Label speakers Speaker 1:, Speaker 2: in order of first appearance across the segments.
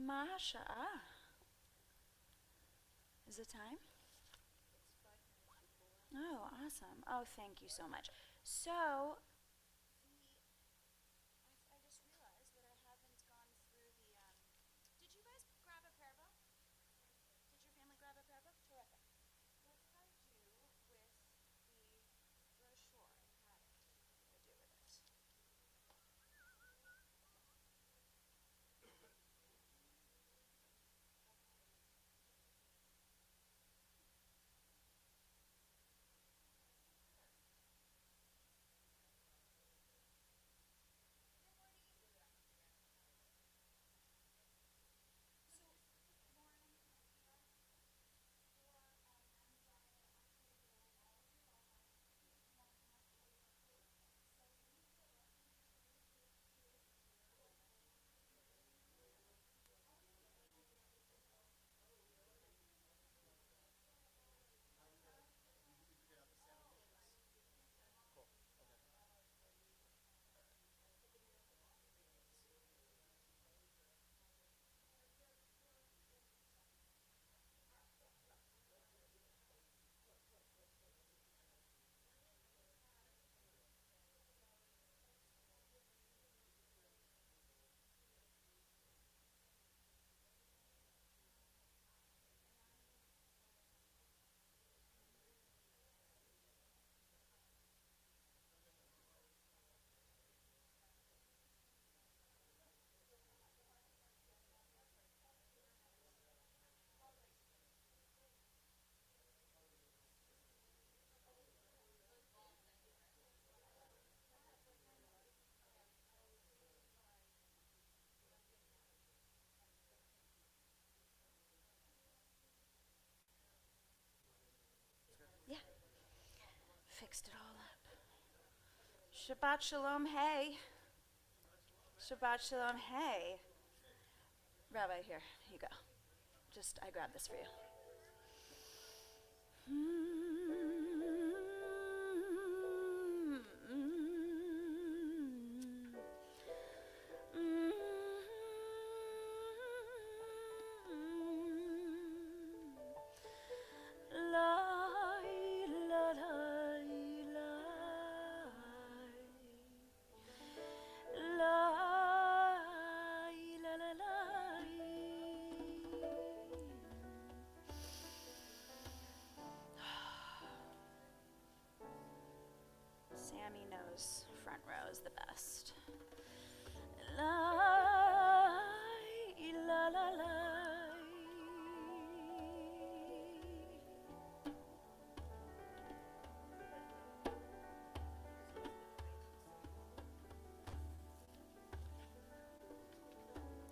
Speaker 1: מה השעה? Is it time? Oh, awesome. Oh, thank you so much. So, I just realized that I haven't gone through the, did you guys grab a prayer book? Did your family grab a prayer book? Terrific. What did I do with the brochure? I had it. What did I do with it? Yeah. Fixed it all up. Shabbat shalom, hey. Shabbat shalom, hey. Rabbi, here you go. I grabbed this for you. Sammy knows front row is the best. La la la la.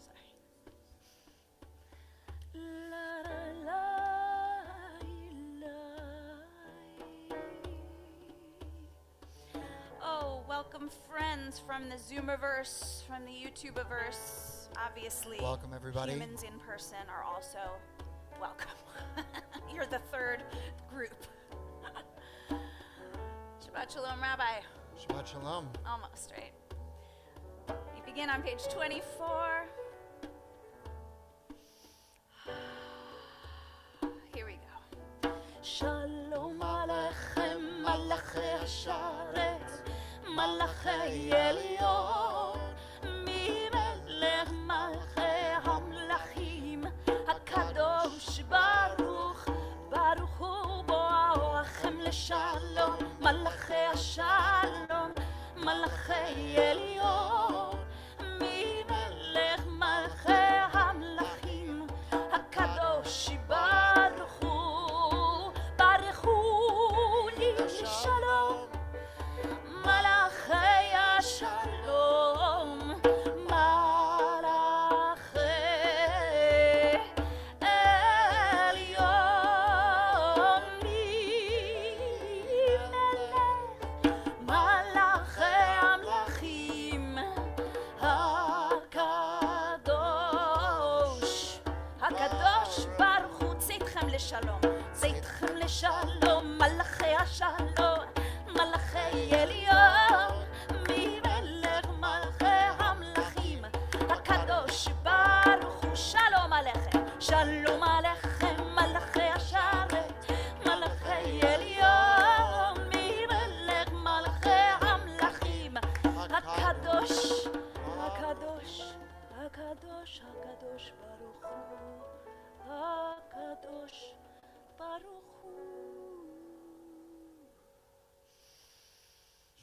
Speaker 1: Sorry. La la la. Welcome friends from the Zoomiverse, from the YouTubeverse. Obviously,
Speaker 2: welcome everybody.
Speaker 1: Humans in person are also welcome. You're the third group. Shabbat shalom, Rabbi.
Speaker 2: Shabbat shalom.
Speaker 1: Almost, right? We begin on page 24. Here we go. Shalom aleichem, malachei hasharet. מלאכי עליון, ממלך מלכי המלכים, הקדוש ברוך, ברוך הוא בואכם לשלום, מלאכי השלום, מלאכי עליון, ממלך מלכי המלכים, הקדוש ברוך הוא, ברוך הוא לי לשלום. Shalom. Baruch Hu.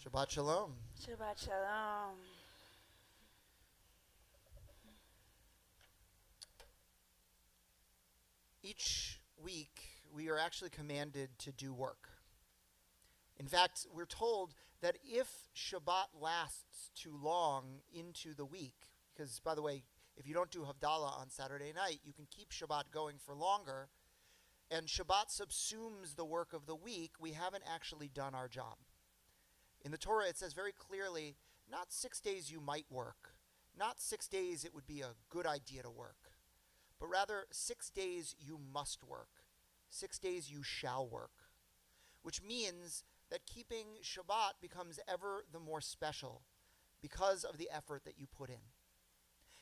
Speaker 2: Shabbat Shalom.
Speaker 1: Shabbat Shalom.
Speaker 2: Each week, we are actually commanded to do work. In fact, we're told that if Shabbat lasts too long into the week, because, by the way, if you don't do Havdalah on Saturday night, you can keep Shabbat going for longer, and Shabbat subsumes the work of the week, we haven't actually done our job. In the Torah, it says very clearly, not 6 days you might work, not 6 days it would be a good idea to work, but rather 6 days you must work, 6 days you shall work, which means that keeping Shabbat becomes ever the more special because of the effort that you put in.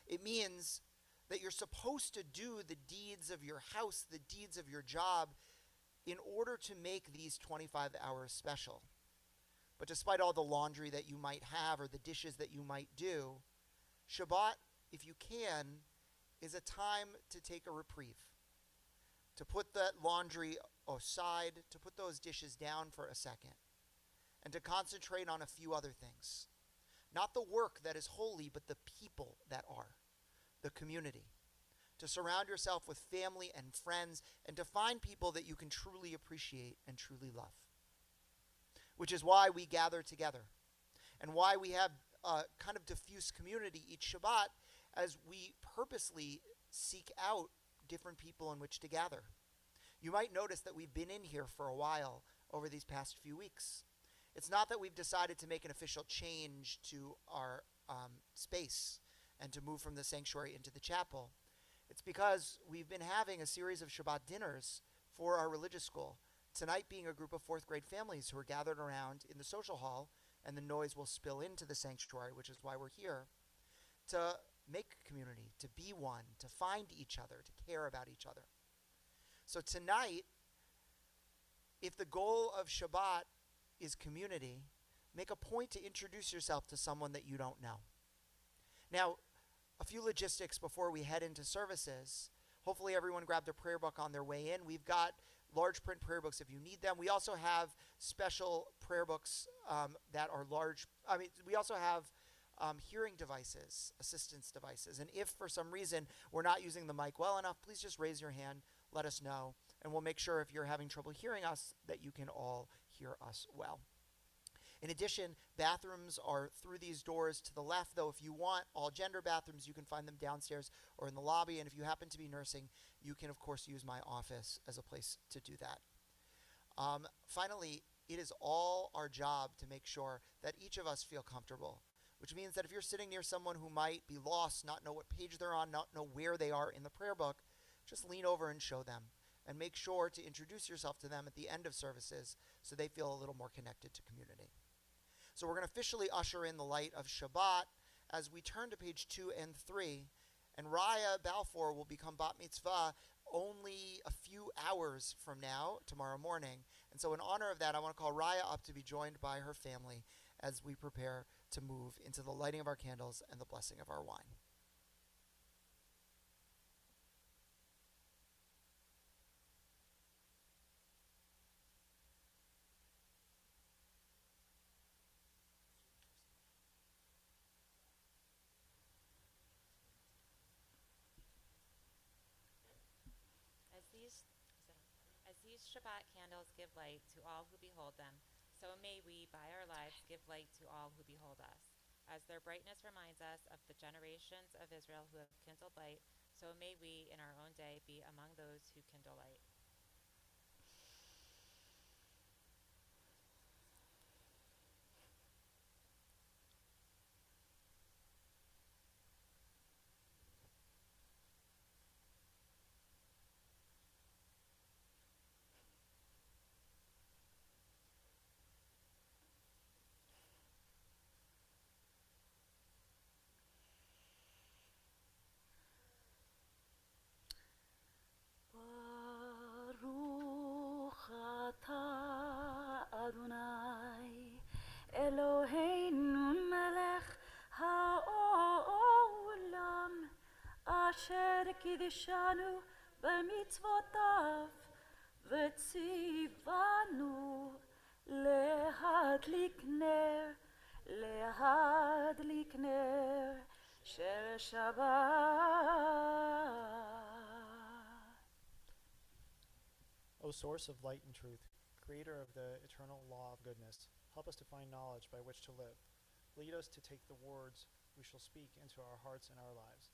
Speaker 2: It means that you're supposed to do the deeds of your house, the deeds of your job, in order to make these 25 hours special. But despite all the laundry that you might have or the dishes that you might do, Shabbat, if you can, is a time to take a reprieve, to put that laundry aside, to put those dishes down for a second, and to concentrate on a few other things. Not the work that is holy, but the people that are, the community. To surround yourself with family and friends, and to find people that you can truly appreciate and truly love. Which is why we gather together, and why we have a kind of diffuse community each Shabbat, as we purposely seek out different people in which to gather. You might notice that we've been in here for a while over these past few weeks. It's not that we've decided to make an official change to our space and to move from the sanctuary into the chapel. It's because we've been having a series of Shabbat dinners for our religious school. Tonight being a group of 4th grade families who are gathered around in the social hall, and the noise will spill into the sanctuary, which is why we're here, to make community, to be one, to find each other, to care about each other. So tonight, if the goal of Shabbat is community, make a point to introduce yourself to someone that you don't know. Now, a few logistics before we head into services. Hopefully everyone grabbed a prayer book on their way in. We've got large print prayer books if you need them. We also have special prayer books that are large. We also have hearing devices, assistance devices. And if for some reason we're not using the mic well enough, please just raise your hand, let us know, and we'll make sure if you're having trouble hearing us that you can all hear us well. In addition, bathrooms are through these doors to the left, though if you want all gender bathrooms, you can find them downstairs or in the lobby. And if you happen to be nursing, you can, of course, use my office as a place to do that. Finally, it is all our job to make sure that each of us feel comfortable, which means that if you're sitting near someone who might be lost, not know what page they're on, not know where they are in the prayer book, just lean over and show them. And make sure to introduce yourself to them at the end of services so they feel a little more connected to community. So we're going to officially usher in the light of Shabbat as we turn to page 2 and 3. And Raya Balfour will become Bat Mitzvah only a few hours from now, tomorrow morning. And so in honor of that, I want to call Raya up to be joined by her family as we prepare to move into the lighting of our candles and the blessing of our wine.
Speaker 3: As these Shabbat candles give light to all who behold them, so may we, by our lives, give light to all who behold us. As their brightness reminds us of the generations of Israel who have kindled light, so may we, in our own day, be among those who kindle light.
Speaker 1: Baruch atah Adonai Eloheinu melech haolam asher kiddushanu b'mitzvotav וציוונו להדליק נר של שבת.
Speaker 4: O source of light and truth, creator of the eternal law of goodness, help us to find knowledge by which to live. Lead us to take the words we shall speak into our hearts and our lives.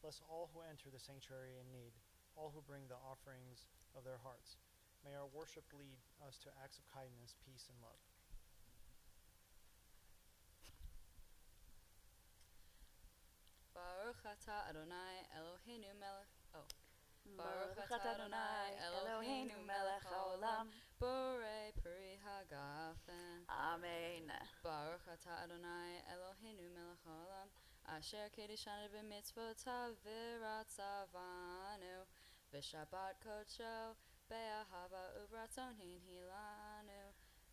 Speaker 4: Bless all who enter the sanctuary in need, all who bring the offerings of their hearts. May our worship lead us to acts of kindness, peace, and love.
Speaker 5: Baruch atah Adonai Eloheinu melech.
Speaker 1: Baruch atah Adonai Eloheinu melech haolam.
Speaker 5: Borei peri hagafen.
Speaker 1: Amen.
Speaker 5: Baruch atah Adonai Eloheinu melech haolam. Asher kedishanu b'mitzvotav v'ratzavanu. V'shabbat kodsho be'ahava u'bratzon hinhilanu.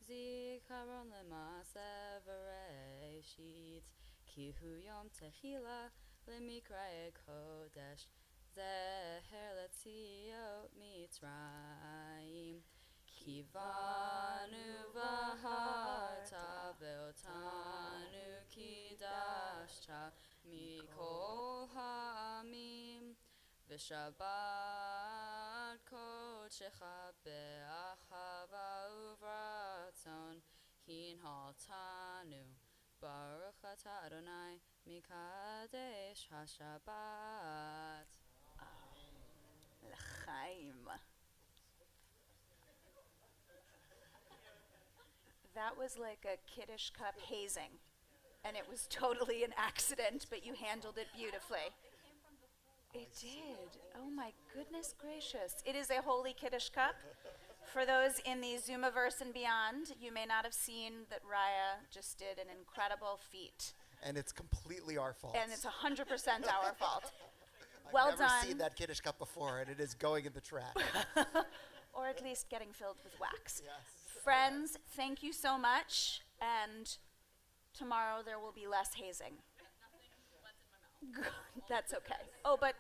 Speaker 5: Zikaron l'maaseh v'reishit. Ki hu yom tehila l'mikra'e kodesh. Zeher letziot Mitzrayim. Kivanu v'harta ve'otanu kidashta mikol ha'amim. V'shabbat kodshecha be'achava uvratzon hinhaltanu. Baruch atah Adonai mikadesh hashabbat.
Speaker 1: L'chaim. That was like a Kiddush cup hazing, and it was totally an accident, but you handled it beautifully. It did. Oh my goodness gracious. It is a holy Kiddush cup. For those in the Zoomiverse and beyond, you may not have seen that Raya just did an incredible feat.
Speaker 2: And it's completely our fault.
Speaker 1: And it's 100% our fault.
Speaker 2: I've
Speaker 1: Well
Speaker 2: never
Speaker 1: done.
Speaker 2: seen that Kiddush cup before, and it is going in the trash.
Speaker 1: Or at least getting filled with wax.
Speaker 2: Yes.
Speaker 1: Friends, thank you so much. And tomorrow there will be less hazing. That's okay. Oh, but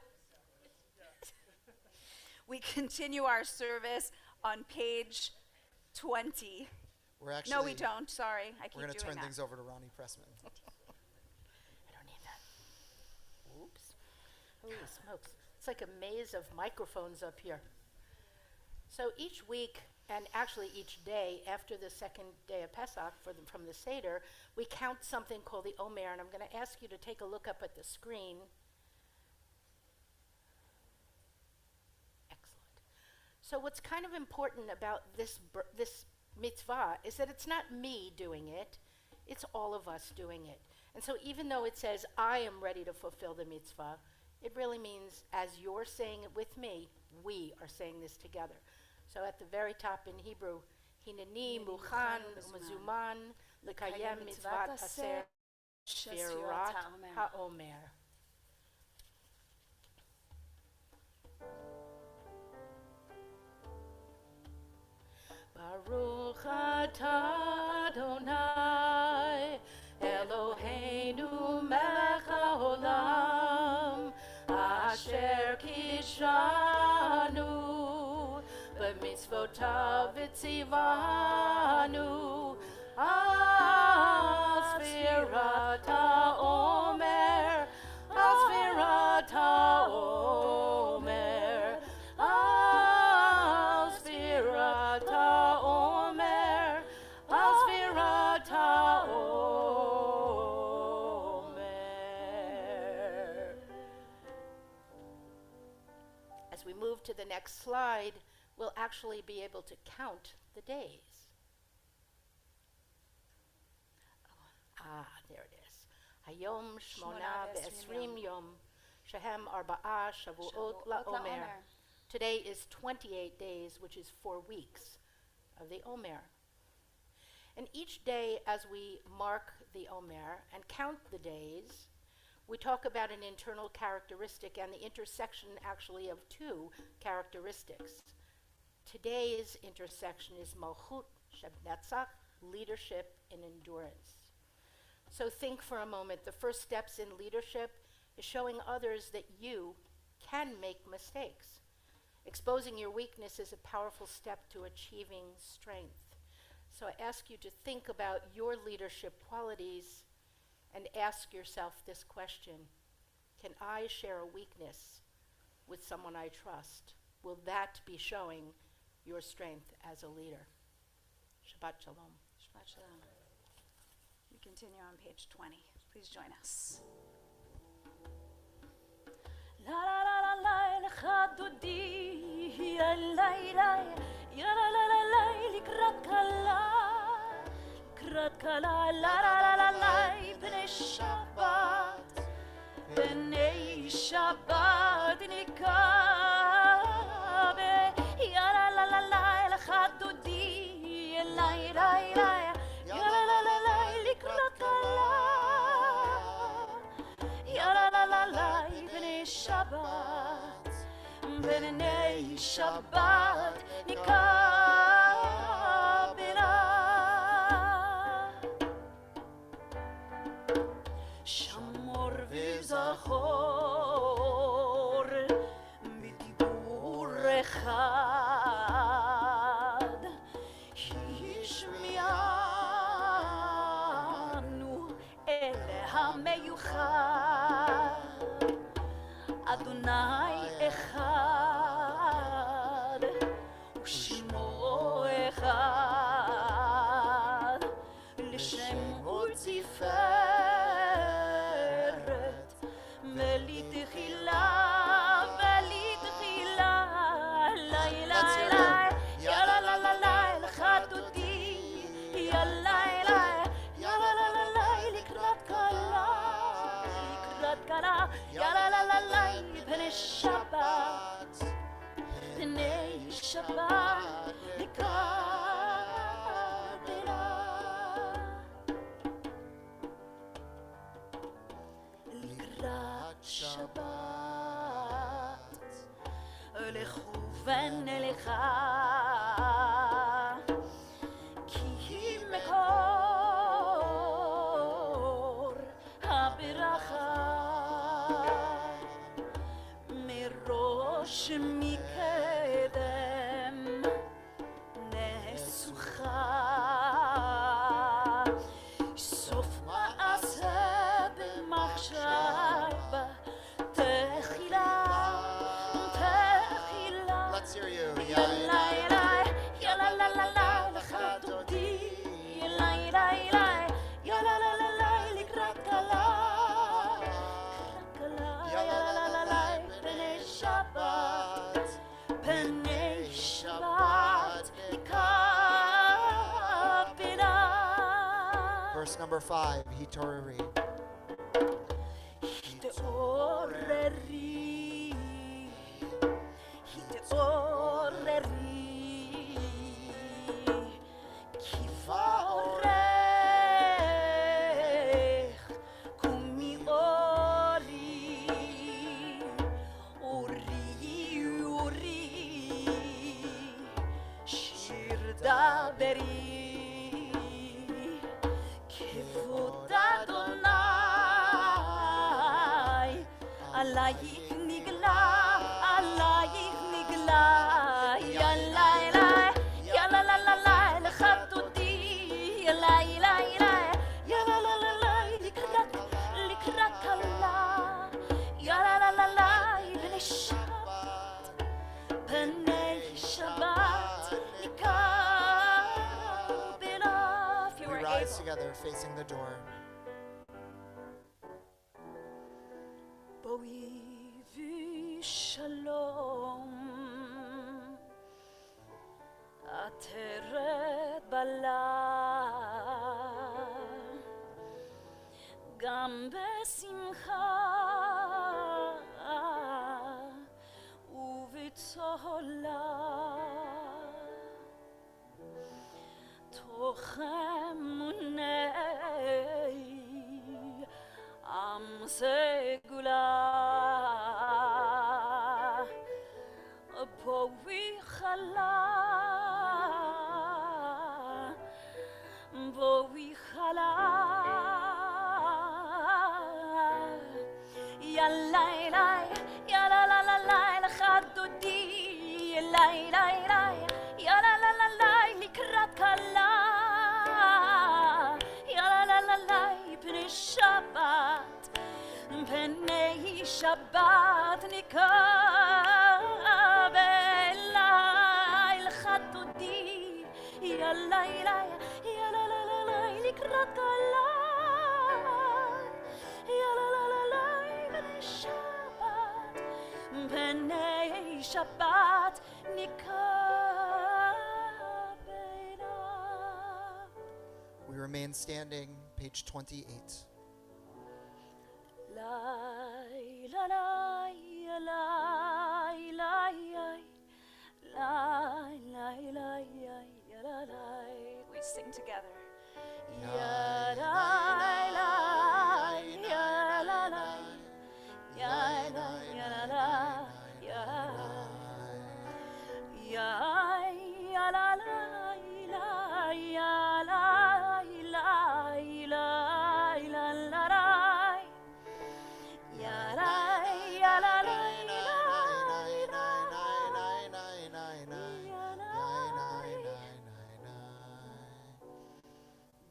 Speaker 1: we continue our service on page 20.
Speaker 2: We're actually,
Speaker 1: No, we don't. Sorry. I keep
Speaker 2: We're going
Speaker 1: doing
Speaker 2: to turn
Speaker 1: that.
Speaker 2: things over to Ronnie Pressman.
Speaker 6: I don't need that. Oops. Holy smokes. It's like a maze of microphones up here. So each week, and actually each day after the second day of Pesach from the Seder, we count something called the Omer, and I'm going to ask you to take a look up at the screen. Excellent. So what's kind of important about this mitzvah is that it's not me doing it, it's all of us doing it. And so even though it says, I am ready to fulfill the mitzvah, it really means as you're saying it with me, we are saying this together. So at the very top in Hebrew, Hineni muchan u'mezuman l'kayem mitzvat aser shvirat ha'omer. Baruch atah Adonai Eloheinu melech haolam asher kishanu b'mitzvotav v'tzivanu al sfirat ha'omer al sfirat ha'omer al sfirat ha'omer al sfirat ha'omer. As we move to the next slide, we'll actually be able to count the days. There it is. Hayom shmona ve'esrim yom, shehem arba'a shavuot la'omer. Today is 28 days, which is 4 weeks of the Omer. And each day as we mark the Omer and count the days, we talk about an internal characteristic and the intersection actually of 2 characteristics. Today's intersection is Malchut Shebnetzach, leadership and endurance. So think for a moment, the first steps in leadership is showing others that you can make mistakes. Exposing your weakness is a powerful step to achieving strength. So I ask you to think about your leadership qualities and ask yourself this question: can I share a weakness with someone I trust? Will that be showing your strength as a leader? Shabbat Shalom.
Speaker 1: Shabbat Shalom. We continue on page 20. Please join us. La la la la la lecha dodi ya la ya la la la la likrat kala la la la la la bnei Shabbat nikabe ya la la la la lecha dodi ya la ya la la la la likrat kala ya la la la la bnei Shabbat nikabela Shamor v'zachor b'dibur echad Hishmianu el hameyuchad Adonai echad u'shmo echad l'shem u'tiferet velitchila la la la ya la la la la l'chad dodi ya la ya la la la la likrat kala ya la la la la bnei Shabbat nikabela likrat Shabbat לכוון אליך כי מקור הברכה מראש מקדם נסוכה סוף מעשה במחשבה תחילה
Speaker 2: Let's hear you.
Speaker 1: ya la ya la la la la l'chad dodi ya la ya la la la la likrat kala ya la la la la bnei Shabbat nikabela
Speaker 2: Verse number 5, Hitorari.
Speaker 1: התעוררי כברך קומי אורי אורי שיר דברי כבוד אדוני עלייך נגלה ya la la la la l'chad dodi ya la ya la la la la likrat kala ya la la la la bnei Shabbat nikabela. If you
Speaker 2: We
Speaker 1: were
Speaker 2: rise
Speaker 1: able.
Speaker 2: together facing the door.
Speaker 1: בואי ושלום עטרת בלה גם בשמחה ובצהלה תוך אמוני עם סגולה בואי חלה ya la la la la l'chad dodi בשבת, פני שבת נקרא בליל חתודי, יא לילה, יא לילה, לקראת הליל, יא לילה, פני שבת, פני שבת נקרא ביניו.
Speaker 2: We remain standing, page 28.
Speaker 1: We sing together.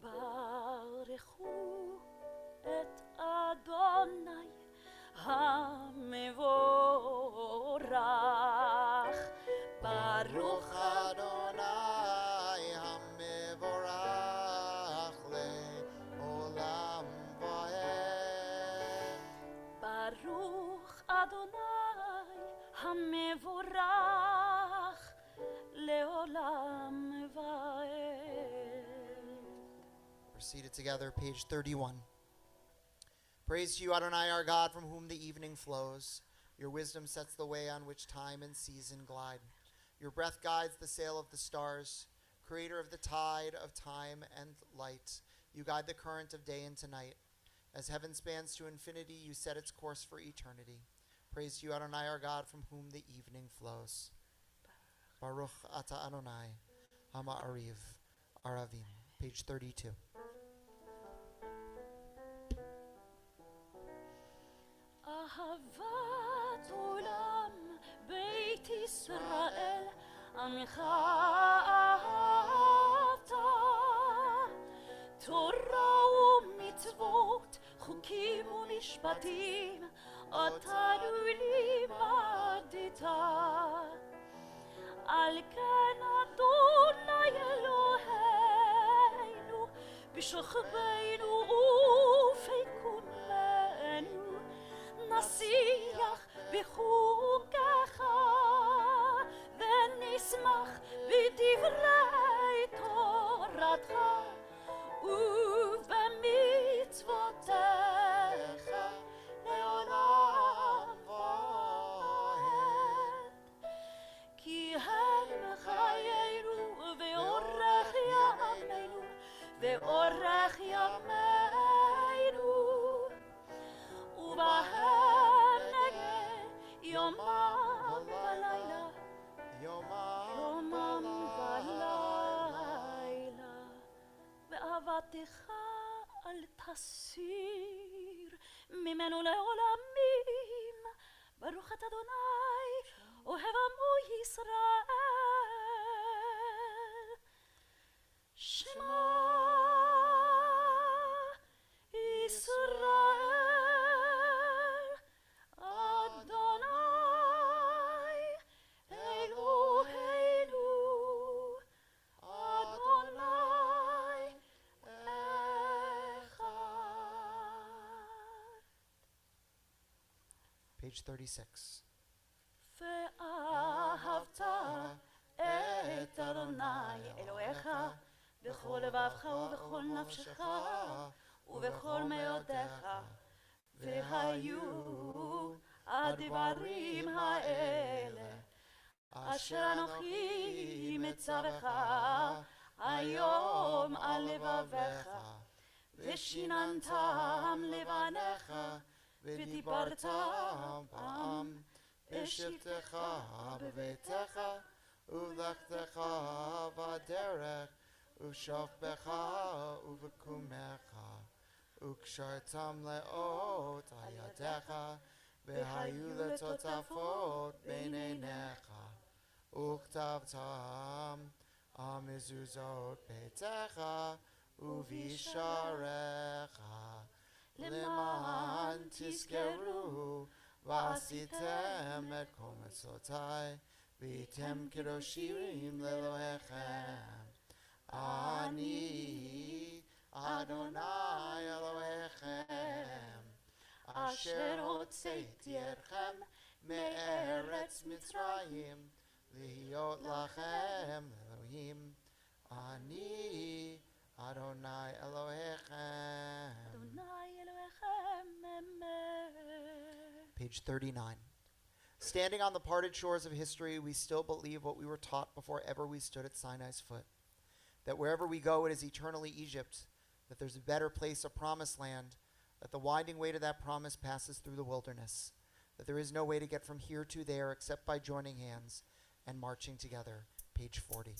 Speaker 1: ברכו את אדוני המבורך, ברוך
Speaker 2: Adonai המבורך לעולם ועד.
Speaker 1: ברוך אדוני המבורך לעולם ועד.
Speaker 2: We're seated together, page 31. Praise to you, Adonai, our God, from whom the evening flows. Your wisdom sets the way on which time and season glide. Your breath guides the sail of the stars. Creator of the tide of time and light, you guide the current of day into night. As heaven spans to infinity, you set its course for eternity. Praise to you, Adonai, our God, from whom the evening flows. Baruch ata Adonai, Ha'ma'ariv, Aravim, page 32.
Speaker 1: אהבת עולם בית ישראל, עמך אהבת, תורה ומצוות, חוקים ומשפטים, אותנו לימדת. על כן אדוני אלוהינו, בשוכבנו ובקומנו, נשיח בחוקיך ונשמח בדברי תורתך ובמצוותיך לעולם ועד. כי הם חיינו ואורך ימינו ואורך ימינו, ובהם נגן יומם ולילה, יומם ולילה. ואהבתך אל תסיר ממנו לעולמים. ברוך את אדוני אוהב עמו ישראל. שמע ישראל, אדוני אלוהינו, אדוני אחד.
Speaker 2: Page 36.
Speaker 1: ואהבת את אדוני אלוהיך בכל לבבך ובכל נפשך ובכל מאודיך. והיו הדברים האלה אשר אנוכי מצווך היום על לבביך, ושיננתם לבניך, ודיברת בם
Speaker 2: בשבתך בביתך ובלכתך בדרך ובשוכבך ובקומך, וקשרתם לאות על ידיך, והיו לטוטפות בין עיניך, וכתבתם על מזוזות ביתך ובשעריך. תזכרו, ועשיתם את כל מצוותיי, והייתם קדושים לאלוהיכם. אני אדוני אלוהיכם, אשר הוצאתי אתכם מארץ מצרים, להיות לכם אלוהים. אני אדוני אלוהיכם.
Speaker 1: אדוני אלוהיכם, אמן.
Speaker 2: Page 39. Standing on the parted shores of history, we still believe what we were taught before ever we stood at Sinai's foot. That wherever we go, it is eternally Egypt, that there's a better place, a promised land, that the winding way to that promise passes through the wilderness, that there is no way to get from here to there except by joining hands and marching together. Page 40.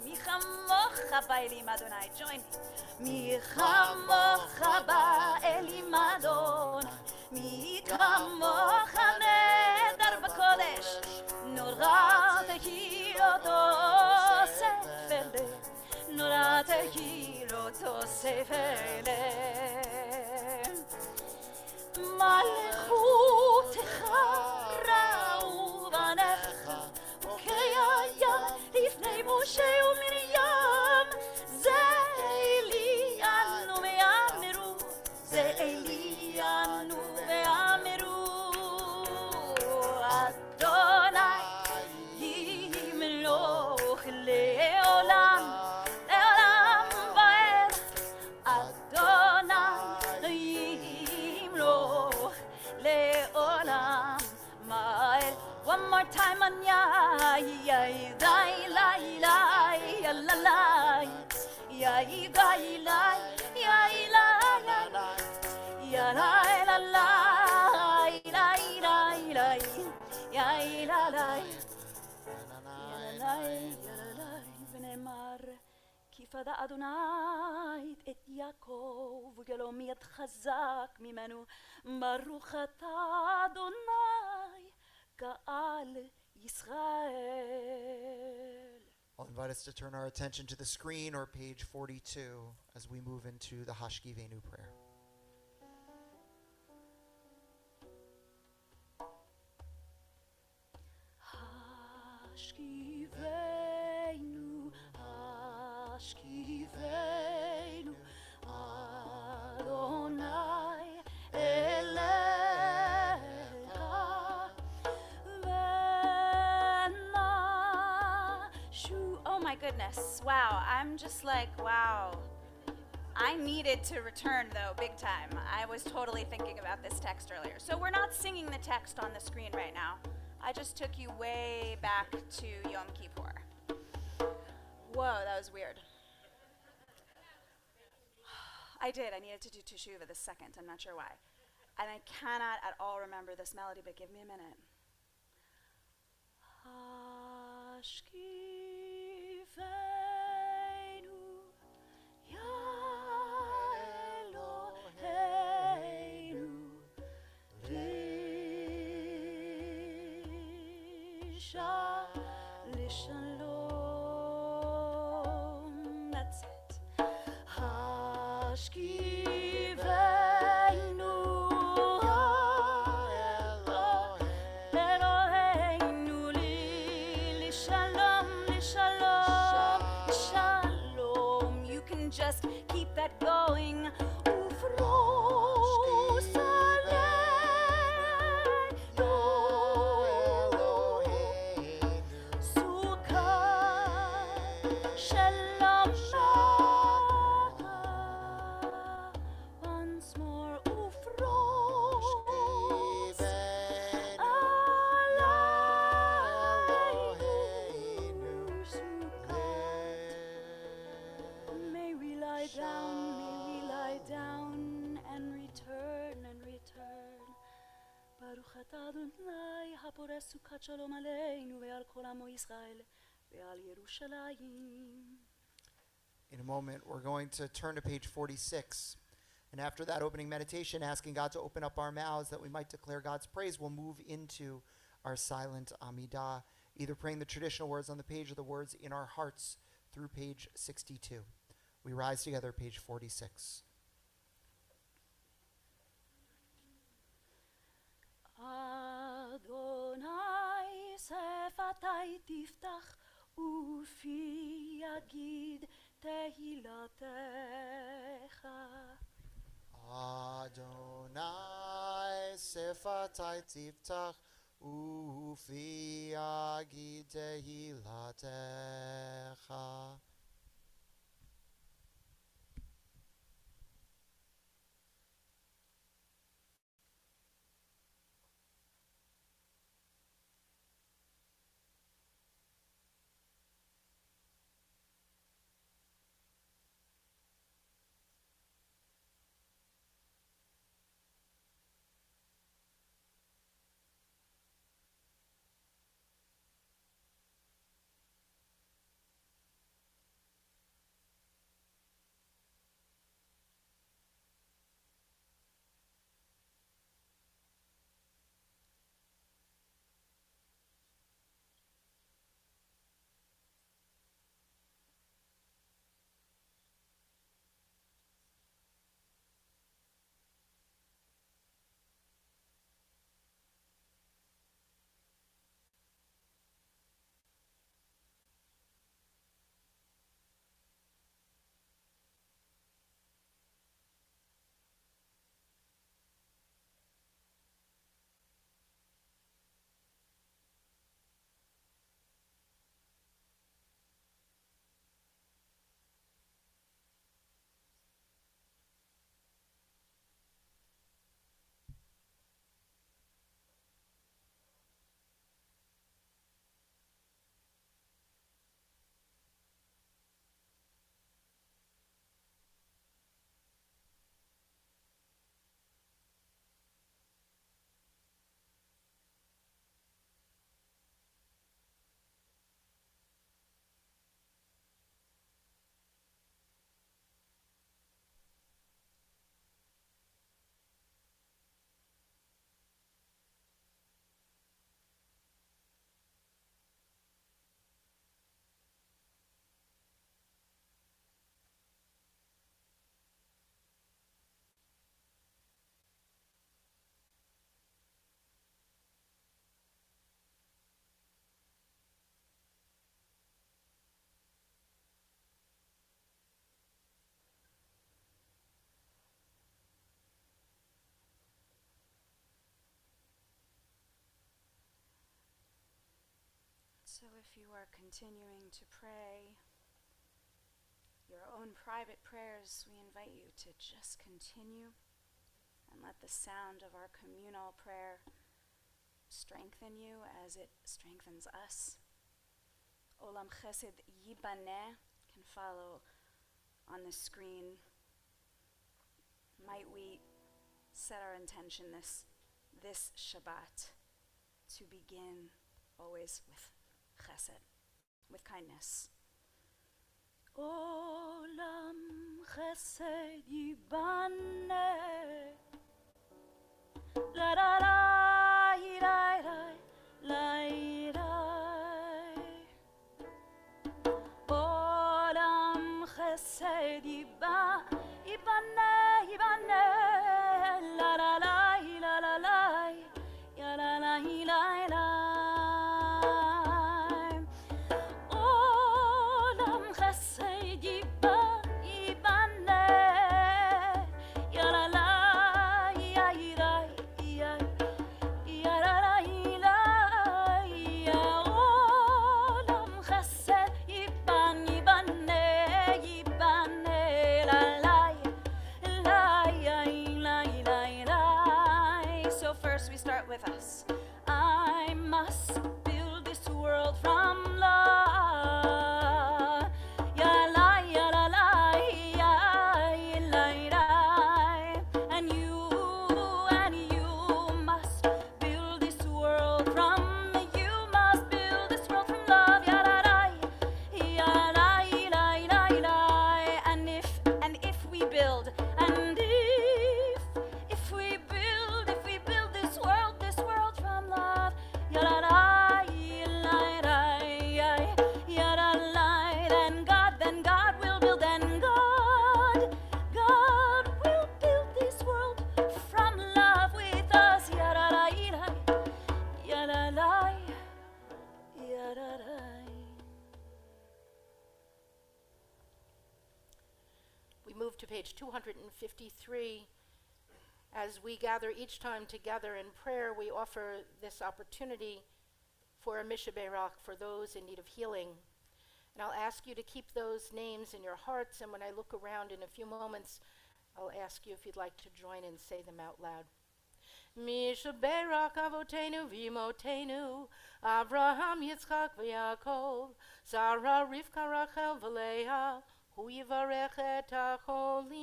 Speaker 1: מי כמוך באלים אדוני, join me. מי כמוך באלים אדוני, מי כמוך נהדר בקודש, נורא תהי אותו ספר לב, נורא תהי אותו ספר לב. מלכותך ראו בניך, וכהיה לפני משה ומרים, זה אלינו ואמרו, זה אלינו ואמרו, אדוני ימלוך לעולם, לעולם ועד, אדוני ימלוך לעולם ועד. One more time on ya, ya la la la la la la, ya la la ya la la, ya la la la la la la, ya la la la la. ונאמר כי פדה אדוני את יעקב וגלום יד חזק ממנו, ברוך אתה אדוני גאל ישראל.
Speaker 2: I'll invite us to turn our attention to the screen or page 42 as we move into the Hashkivenu prayer.
Speaker 1: Hashkivenu, Hashkivenu, Adonai Elecha v'nashu. Oh my goodness, wow, I'm just like, wow. I needed to return though, big time. I was totally thinking about this text earlier. So we're not singing the text on the screen right now. I just took you way back to Yom Kippur. Whoa, that was weird. I did. I needed to do Teshuvah the second. I'm not sure why. And I cannot at all remember this melody, but give me a minute. Hashkivenu, Ya Eloheinu, Lishalom. That's it. Hashkivenu, Eloheinu, Lishalom, Lishalom, Shalom. You can just keep that going. סוכת שלום עלינו ועל כל עמו ישראל ועל ירושלים.
Speaker 2: In a moment, we're going to turn to page 46. And after that opening meditation, asking God to open up our mouths that we might declare God's praise, we'll move into our silent Amidah, either praying the traditional words on the page or the words in our hearts through page 62. We rise together, page 46.
Speaker 1: Adonai sefatai tiftach ufi yagid tehilatecha.
Speaker 2: Adonai sefatai tiftach ufi yagid tehilatecha.
Speaker 1: So if you are continuing to pray your own private prayers, we invite you to just continue and let the sound of our communal prayer strengthen you as it strengthens us. Olam Chesed Yibaneh can follow on the screen. Might we set our intention this Shabbat to begin always with chesed, with kindness. Olam chesed yibaneh, la la la la la la. Olam chesed yibaneh, la la la la la la, ya la la la la. Olam chesed yibaneh, ya la
Speaker 6: move to page 253. As we gather each time together in prayer, we offer this opportunity for a Misha Berach for those in need of healing. And I'll ask you to keep those names in your hearts, and when I look around in a few moments, I'll ask you if you'd like to join and say them out loud. Misha Berach Avotenu Vimotenu, Abraham, Yitzchak, v'Yaakov, Sarah, Rivka, Rachel, v'Leah, Hu yivarech et hacholim.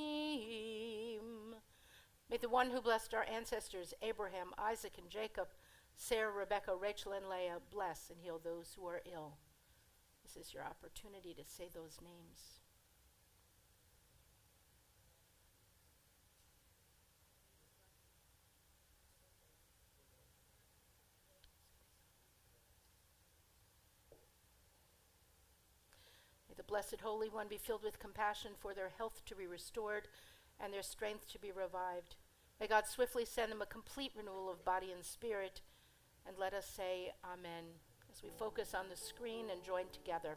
Speaker 6: May the one who blessed our ancestors, Abraham, Isaac, and Jacob, Sarah, Rebekah, Rachel, and Leah, bless and heal those who are ill. This is your opportunity to say those names. May the Blessed Holy One be filled with compassion for their health to be restored and their strength to be revived. May God swiftly send them a complete renewal of body and spirit. And let us say Amen as we focus on the screen and join together.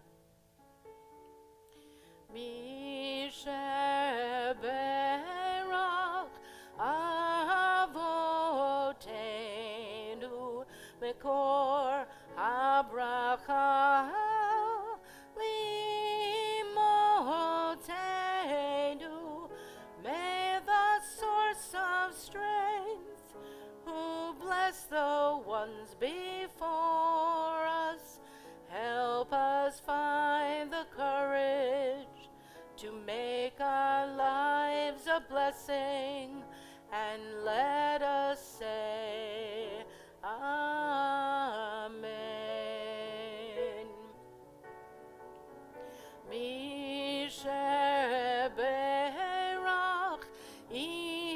Speaker 6: Misha Berach Avotenu Mekor Habracha Limotenu. May the source of strength, who bless the ones before us, help us find the courage to make our lives a blessing, and let us say Amen. Misha Berach Imotenu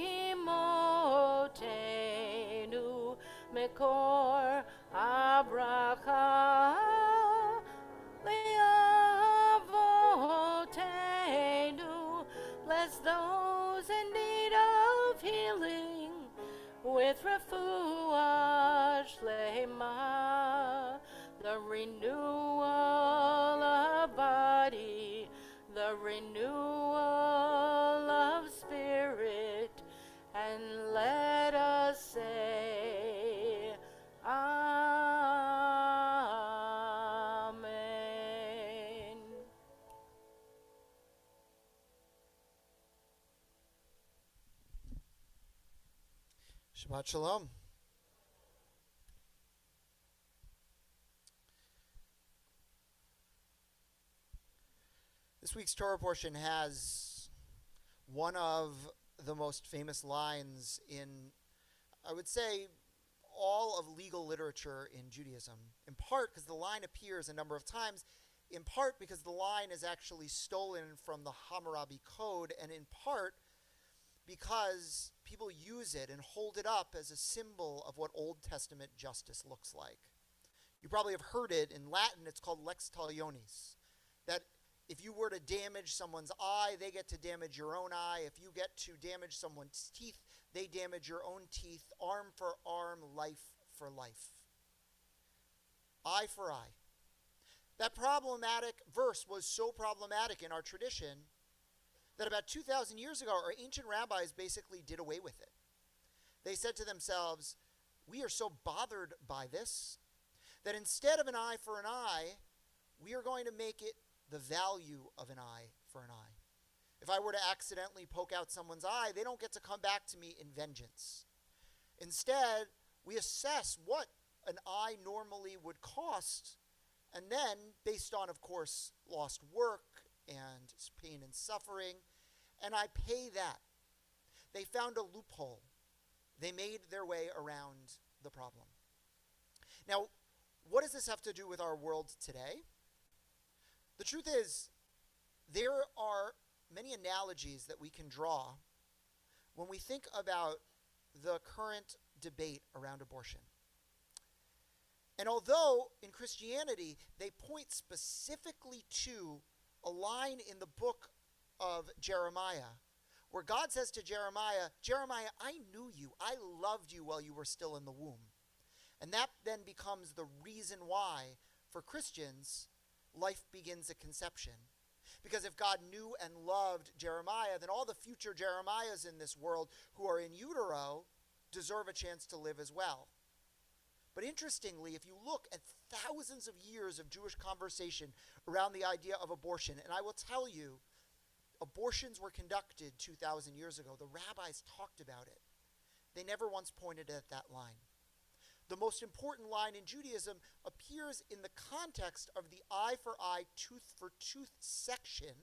Speaker 6: Mekor Habracha Leavotenu. Bless those in need of healing with refuah shlema, the renewal of body, the renewal of spirit, and let us say Amen.
Speaker 2: Shabbat Shalom. This week's Torah portion has one of the most famous lines in, I would say, all of legal literature in Judaism. In part because the line appears a number of times, in part because the line is actually stolen from the Hammurabi Code, and in part because people use it and hold it up as a symbol of what Old Testament justice looks like. You probably have heard it. In Latin, it's called lex talionis, that if you were to damage someone's eye, they get to damage your own eye. If you get to damage someone's teeth, they damage your own teeth. Arm for arm, life for life. Eye for eye. That problematic verse was so problematic in our tradition that about 2,000 years ago, our ancient rabbis basically did away with it. They said to themselves, we are so bothered by this that instead of an eye for an eye, we are going to make it the value of an eye for an eye. If I were to accidentally poke out someone's eye, they don't get to come back to me in vengeance. Instead, we assess what an eye normally would cost, and then, based on, of course, lost work and pain and suffering, and I pay that. They found a loophole. They made their way around the problem. Now, what does this have to do with our world today? The truth is, there are many analogies that we can draw when we think about the current debate around abortion. And although in Christianity they point specifically to a line in the book of Jeremiah, where God says to Jeremiah, Jeremiah, I knew you. I loved you while you were still in the womb. And that then becomes the reason why, for Christians, life begins at conception. Because if God knew and loved Jeremiah, then all the future Jeremiahs in this world who are in utero deserve a chance to live as well. But interestingly, if you look at thousands of years of Jewish conversation around the idea of abortion, and I will tell you, abortions were conducted 2,000 years ago. The rabbis talked about it. They never once pointed at that line. The most important line in Judaism appears in the context of the eye for eye, tooth for tooth section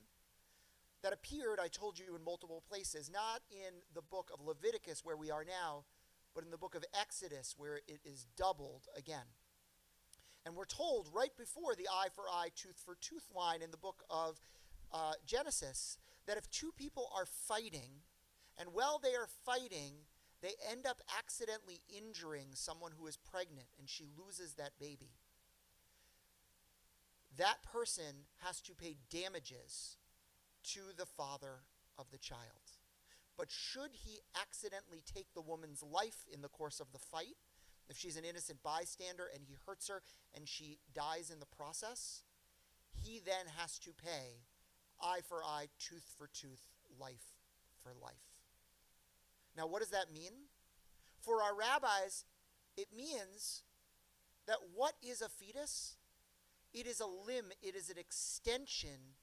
Speaker 2: that appeared, I told you, in multiple places, not in the book of Leviticus where we are now, but in the book of Exodus where it is doubled again. And we're told right before the eye for eye, tooth for tooth line in the book of Genesis that if two people are fighting, and while they are fighting, they end up accidentally injuring someone who is pregnant and she loses that baby, that person has to pay damages to the father of the child. But should he accidentally take the woman's life in the course of the fight, if she's an innocent bystander and he hurts her and she dies in the process, he then has to pay eye for eye, tooth for tooth, life for life. Now, what does that mean? For our rabbis, it means that what is a fetus? It is a limb, it is an extension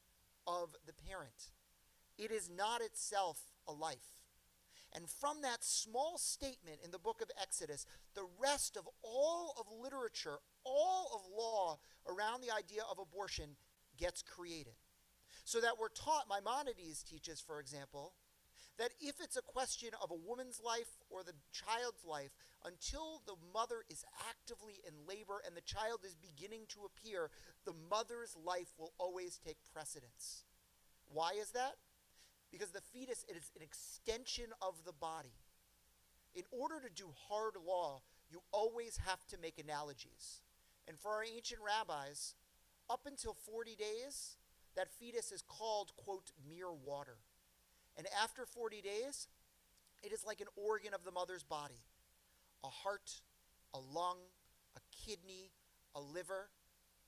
Speaker 2: of the parent. It is not itself a life. And from that small statement in the book of Exodus, the rest of all of literature, all of law around the idea of abortion gets created. So that we're taught, Maimonides teaches, for example, that if it's a question of a woman's life or the child's life, until the mother is actively in labor and the child is beginning to appear, the mother's life will always take precedence. Why is that? Because the fetus is an extension of the body. In order to do hard law, you always have to make analogies. And for our ancient rabbis, up until 40 days, that fetus is called, quote, mere water. And after 40 days, it is like an organ of the mother's body. A heart, a lung, a kidney, a liver,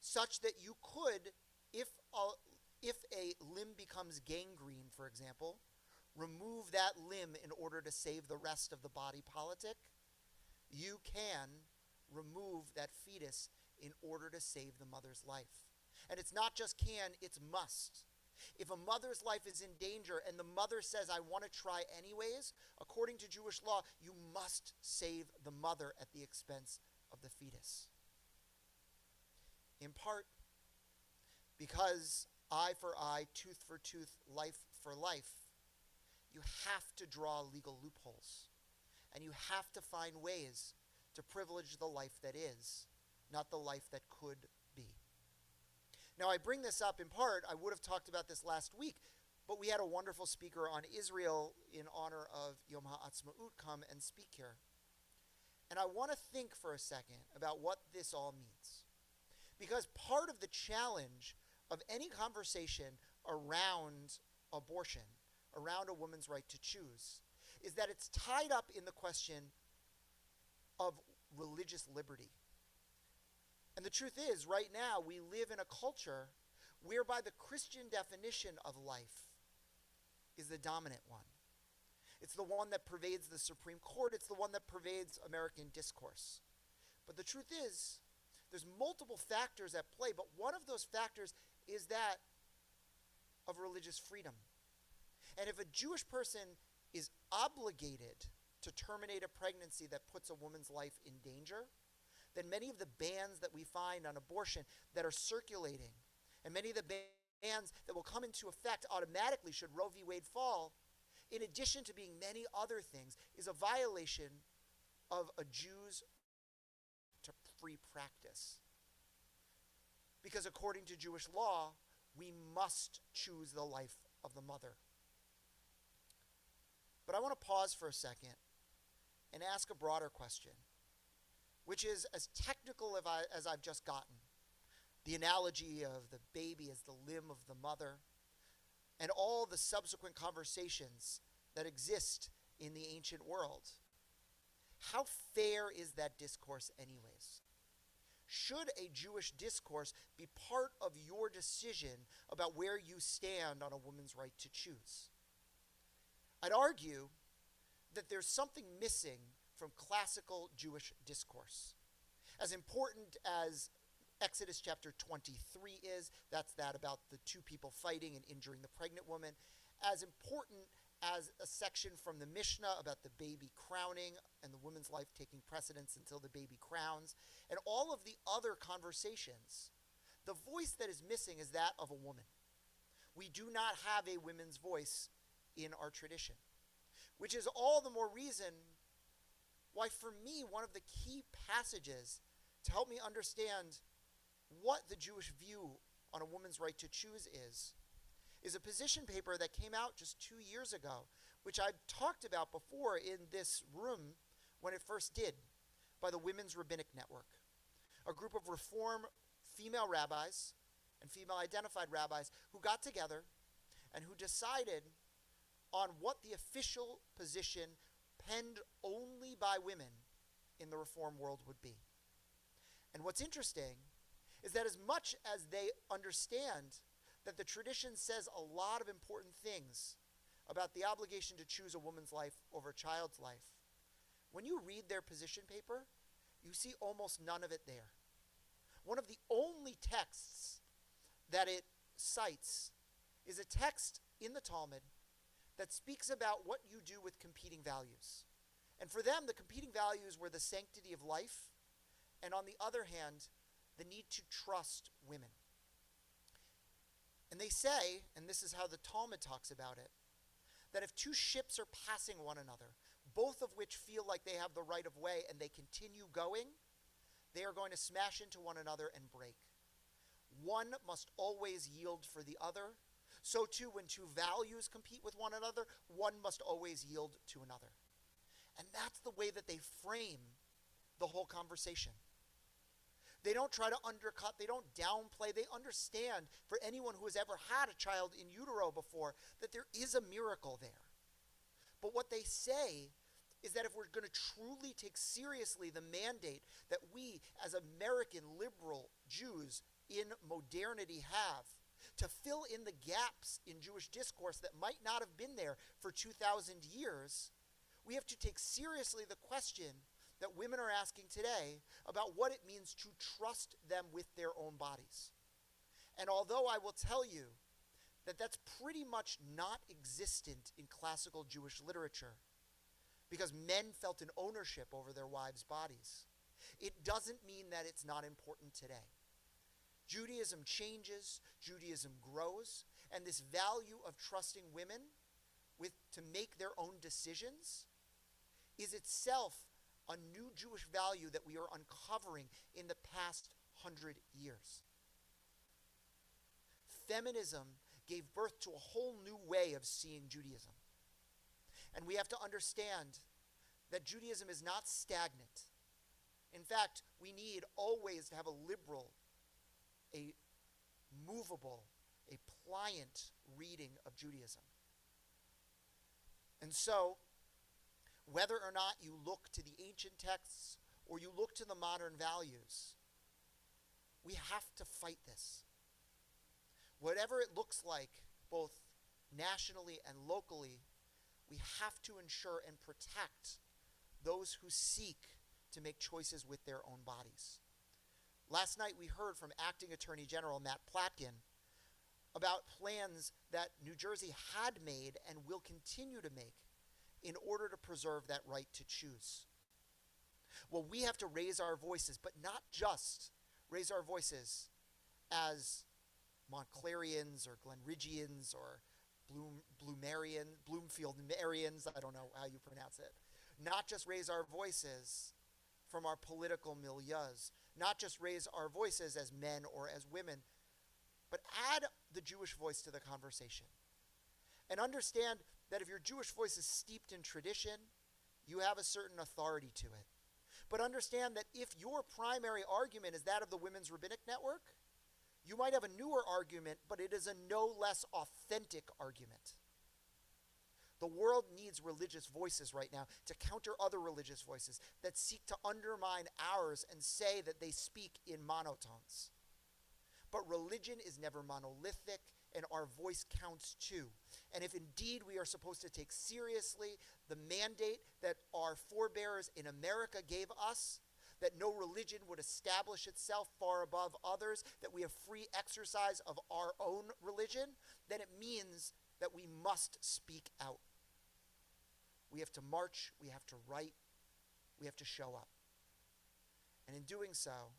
Speaker 2: such that you could, if a limb becomes gangrene, for example, remove that limb in order to save the rest of the body politic. You can remove that fetus in order to save the mother's life. And it's not just can, it's must. If a mother's life is in danger and the mother says, I want to try anyways, according to Jewish law, you must save the mother at the expense of the fetus. In part, because eye for eye, tooth for tooth, life for life, you have to draw legal loopholes. And you have to find ways to privilege the life that is, not the life that could be. Now, I bring this up in part, I would have talked about this last week, but we had a wonderful speaker on Israel in honor of Yom HaAtzmaut come and speak here. And I want to think for a second about what this all means. Because part of the challenge of any conversation around abortion, around a woman's right to choose, is that it's tied up in the question of religious liberty. And the truth is, right now, we live in a culture whereby the Christian definition of life is the dominant one. It's the one that pervades the Supreme Court. It's the one that pervades American discourse. But the truth is, there's multiple factors at play, but one of those factors is that of religious freedom. And if a Jewish person is obligated to terminate a pregnancy that puts a woman's life in danger, then many of the bans that we find on abortion that are circulating, and many of the bans that will come into effect automatically should Roe v. Wade fall, in addition to being many other things, is a violation of a Jew's to free practice. Because according to Jewish law, we must choose the life of the mother. But I want to pause for a second and ask a broader question, which is as technical as I've just gotten. The analogy of the baby as the limb of the mother, and all the subsequent conversations that exist in the ancient world. How fair is that discourse anyways? should a Jewish discourse be part of your decision about where you stand on a woman's right to choose? I'd argue that there's something missing from classical Jewish discourse. As important as Exodus chapter 23 is, that's that about the two people fighting and injuring the pregnant woman, as important as a section from the Mishnah about the baby crowning and the woman's life taking precedence until the baby crowns, and all of the other conversations, the voice that is missing is that of a woman. We do not have a women's voice in our tradition, which is all the more reason why, for me, one of the key passages to help me understand what the Jewish view on a woman's right to choose is a position paper that came out just 2 years ago, which I've talked about before in this room when it first did, by the Women's Rabbinic Network, a group of Reform female rabbis and female-identified rabbis who got together and who decided on what the official position penned only by women in the Reform world would be. And what's interesting is that as much as they understand that the tradition says a lot of important things about the obligation to choose a woman's life over a child's life, when you read their position paper, you see almost none of it there. One of the only texts that it cites is a text in the Talmud that speaks about what you do with competing values. And for them, the competing values were the sanctity of life, and on the other hand, the need to trust women. And they say, and this is how the Talmud talks about it, that if two ships are passing one another, both of which feel like they have the right of way and they continue going, they are going to smash into one another and break. One must always yield for the other. So too, when two values compete with one another, one must always yield to another. And that's the way that they frame the whole conversation. They don't try to undercut, they don't downplay, they understand, for anyone who has ever had a child in utero before, that there is a miracle there. But what they say is that if we're going to truly take seriously the mandate that we as American liberal Jews in modernity have, to fill in the gaps in Jewish discourse that might not have been there for 2,000 years, we have to take seriously the question that women are asking today about what it means to trust them with their own bodies. And although I will tell you that that's pretty much not existent in classical Jewish literature, because men felt an ownership over their wives' bodies, it doesn't mean that it's not important today. Judaism changes, Judaism grows, and this value of trusting women to make their own decisions is itself a new Jewish value that we are uncovering in the past 100 years. Feminism gave birth to a whole new way of seeing Judaism. And we have to understand that Judaism is not stagnant. In fact, we need always to have a liberal, a movable, a pliant reading of Judaism. And so, whether or not you look to the ancient texts or you look to the modern values, we have to fight this. Whatever it looks like, both nationally and locally, we have to ensure and protect those who seek to make choices with their own bodies. Last night we heard from Acting Attorney General Matt Platkin about plans that New Jersey had made and will continue to make in order to preserve that right to choose. Well, we have to raise our voices, but not just raise our voices as Montclairians or Glenridgians or Bloomfield-Marians, I don't know how you pronounce it. Not just raise our voices from our political milieus, not just raise our voices as men or as women, but add the Jewish voice to the conversation. And understand that if your Jewish voice is steeped in tradition, you have a certain authority to it. But understand that if your primary argument is that of the Women's Rabbinic Network, you might have a newer argument, but it is a no less authentic argument. The world needs religious voices right now to counter other religious voices that seek to undermine ours and say that they speak in monotones. But religion is never monolithic, and our voice counts too. And if indeed we are supposed to take seriously the mandate that our forebears in America gave us, that no religion would establish itself far above others, that we have free exercise of our own religion, then it means that we must speak out. We have to march, we have to write, we have to show up. And in doing so,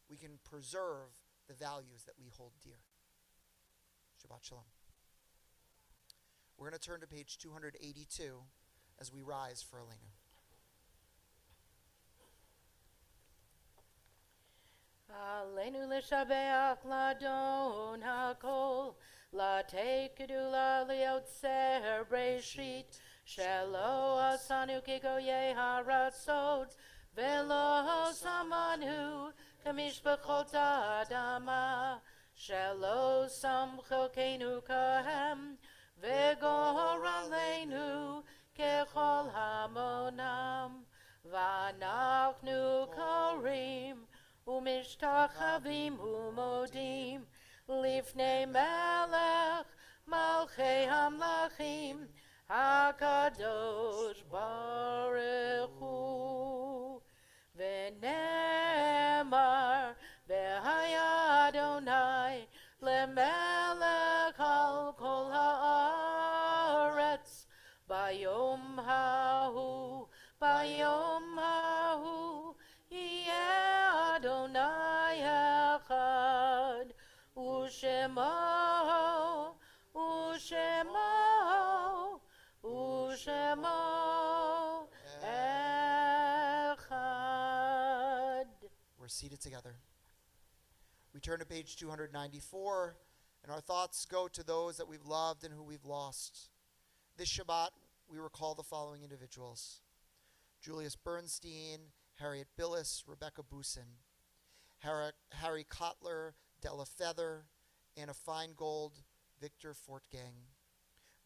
Speaker 2: we can preserve the values that we hold dear. Shabbat Shalom. We're going to turn to page 282 as we rise for Elena.
Speaker 6: Aleinu l'shabeach l'adon hakol, l'tekedu l'liotzer breshit, shelo asanu kigoye haratzot, velo samanu kamishpachot adama, shelo samchokenu kahem, vegor aleinu kechol hamonam, v'anachnu korim, ומשתחווים ומודים לפני מלך מלכי המלכים הקדוש ברוך הוא. ונאמר והיה אדוני למלך על כל הארץ ביום ההוא ביום ההוא יהיה אדוני אחד, ושמו, ושמו, ושמו אחד.
Speaker 2: We're seated together. We turn to page 294, and our thoughts go to those that we've loved and who we've lost. This Shabbat, we recall the following individuals: Julius Bernstein, Harriet Billis, Rebecca Boosin, Harry Kotler, Della Feather, Anna Feingold, Victor Fortgang,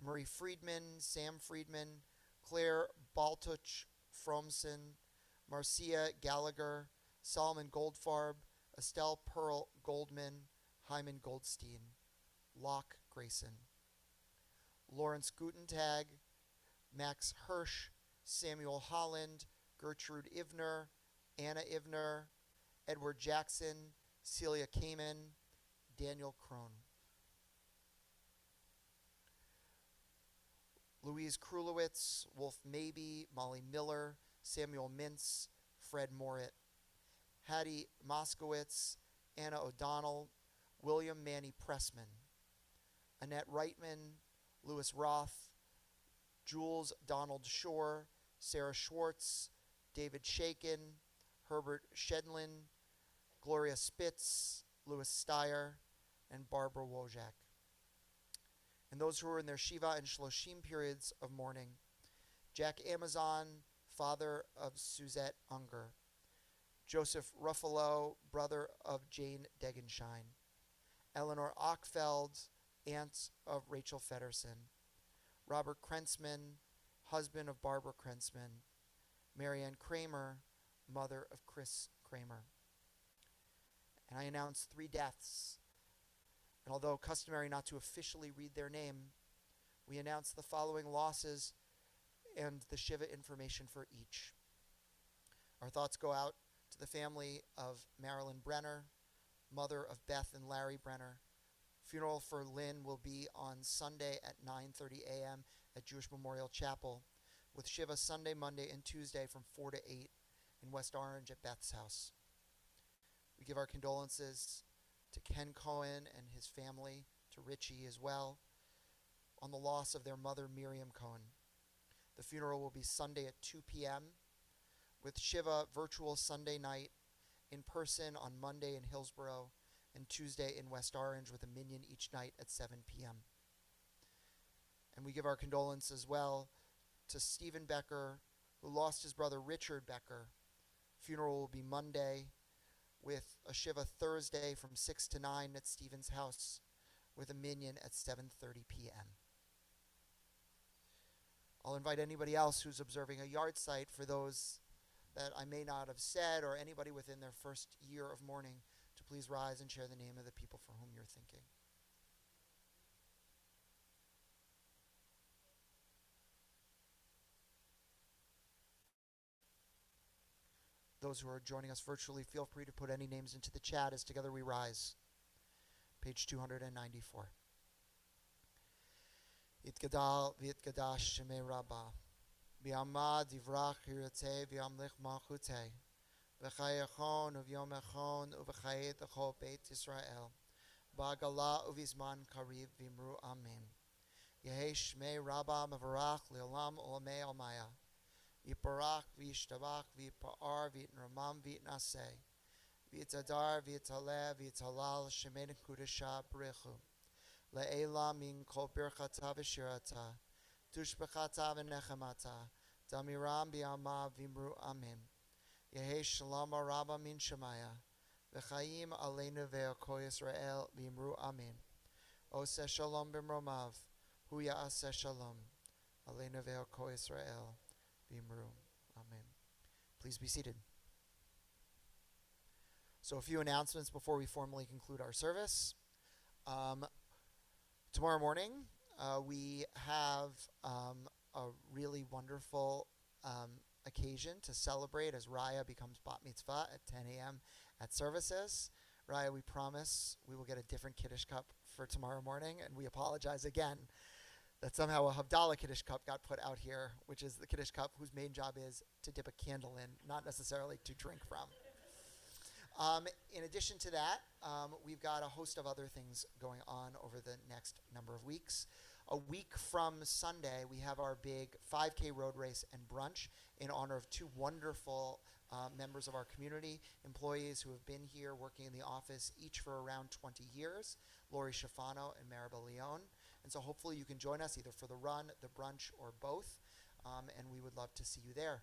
Speaker 2: Marie Friedman, Sam Friedman, Claire Baltuch Fromson, Marcia Gallagher, Solomon Goldfarb, Estelle Pearl Goldman, Hyman Goldstein, Locke Grayson, Lawrence Gutentag, Max Hirsch, Samuel Holland, Gertrude Ivner, Anna Ivner, Edward Jackson, Celia Kamen, Daniel Krohn. Louise Krulowitz, Wolf Mabey, Molly Miller, Samuel Mintz, Fred Morit, Hattie Moskowitz, Anna O'Donnell, William Manny Pressman, Annette Reitman, Louis Roth, Jules Donald Shore, Sarah Schwartz, David Shakin, Herbert Shedlin, Gloria Spitz, Louis Steyer, and Barbara Wojak. And those who are in their Shiva and Shloshim periods of mourning: Jack Amazon, father of Suzette Unger; Joseph Ruffalo, brother of Jane Degenshine; Eleanor Ochfeld, aunt of Rachel Fedderson; Robert Krentzman, husband of Barbara Krentzman; Marianne Kramer, mother of Chris Kramer. And I announce 3 deaths. And although customary not to officially read their name, we announce the following losses and the Shiva information for each. Our thoughts go out to the family of Marilyn Brenner, mother of Beth and Larry Brenner. Funeral for Lynn will be on Sunday at 9:30 a.m. at Jewish Memorial Chapel, with Shiva Sunday, Monday, and Tuesday from 4 to 8 in West Orange at Beth's house. We give our condolences to Ken Cohen and his family, to Richie as well, on the loss of their mother, Miriam Cohen. The funeral will be Sunday at 2 p.m., with Shiva virtual Sunday night, in person on Monday in Hillsborough, and Tuesday in West Orange, with a minyan each night at 7 p.m. And we give our condolences as well to Stephen Becker, who lost his brother Richard Becker. Funeral will be Monday, with a Shiva Thursday from 6 to 9 at Stephen's house, with a minyan at 7:30 p.m. I'll invite anybody else who's observing a yard site for those that I may not have said, or anybody within their first year of mourning, to please rise and share the name of the people for whom you're thinking. Those who are joining us virtually, feel free to put any names into the chat as together we rise. Page 294. Yitgadal v'yitgadash shemei Rabbah. V'yamad yivrach yirateh v'yamlich malchuteh. V'chayachon uvyom echon uv'chayet echol beit Yisrael. Ba'agala uvizman kariv v'imru amen. Yehei shmei Rabbah mevarach le'olam olamei almaya. Yiparach v'yishtabach v'yipa'ar v'yitramam v'yitnaseh. V'yitadar v'yitaleh v'yitalal shemen kudasha b'rechu. Le'ela min kol birchata v'shirata. Tushbechata v'nechemata. Damiram b'yama v'imru amen. Yehei shalom rabba min shemaya. V'chaim aleinu ve'oko Yisrael v'imru amen. Oseh shalom b'mromav. Hu ya'aseh shalom. Aleinu ve'oko Yisrael v'imru amen. Please be seated. So a few announcements before we formally conclude our service. Tomorrow morning, we have a really wonderful occasion to celebrate as Raya becomes bat mitzvah at 10 a.m. at services. Raya, we promise we will get a different Kiddush cup for tomorrow morning, and we apologize again that somehow a Havdalah Kiddush cup got put out here, which is the Kiddush cup whose main job is to dip a candle in, not necessarily to drink from. In addition to that, we've got a host of other things going on over the next number of weeks. A week from Sunday, we have our big 5K road race and brunch in honor of two wonderful members of our community, employees who have been here working in the office each for around 20 years, Lori Schifano and Maribel Leon. And so hopefully you can join us either for the run, the brunch, or both, and we would love to see you there.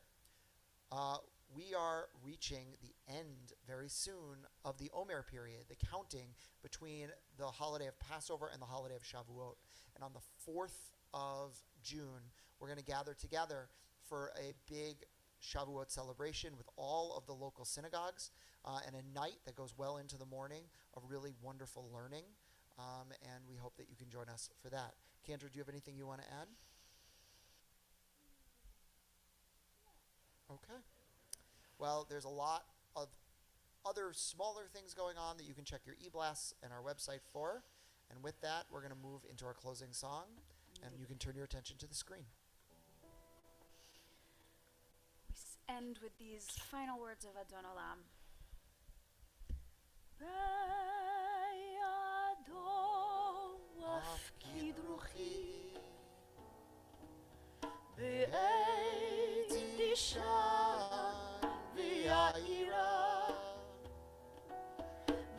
Speaker 2: We are reaching the end very soon of the Omer period, the counting between the holiday of Passover and the holiday of Shavuot. And on the 4th of June, we're going to gather together for a big Shavuot celebration with all of the local synagogues and a night that goes well into the morning of really wonderful learning. And we hope that you can join us for that. Kendra, do you have anything you want to add? Okay. Well, there's a lot of other smaller things going on that you can check your e-blasts and our website for. And with that, we're going to move into our closing song, and you can turn your attention to the screen.
Speaker 1: We end with these final words of Adon Olam. Be'yado afkid ruchi be'et dishan ve'ya'ira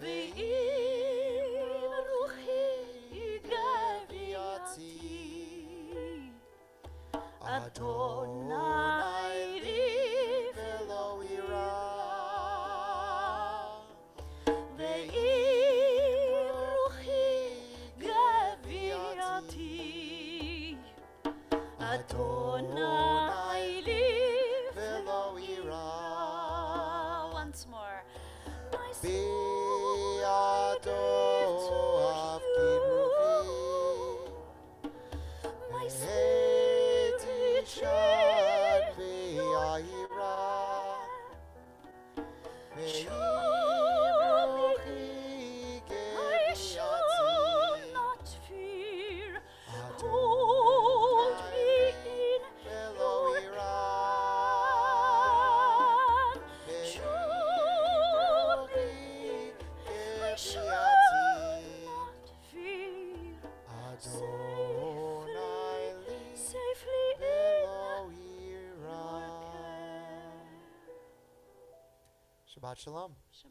Speaker 1: ve'im ruchi gaviati Adonai li velo ira ve'im ruchi gaviati Adonai li velo ira. Once more. My soul my spirit I shall not fear. Hold me in your hand. Surely I shall not fear. Safely in your care.
Speaker 2: Shabbat shalom.
Speaker 1: Shabbat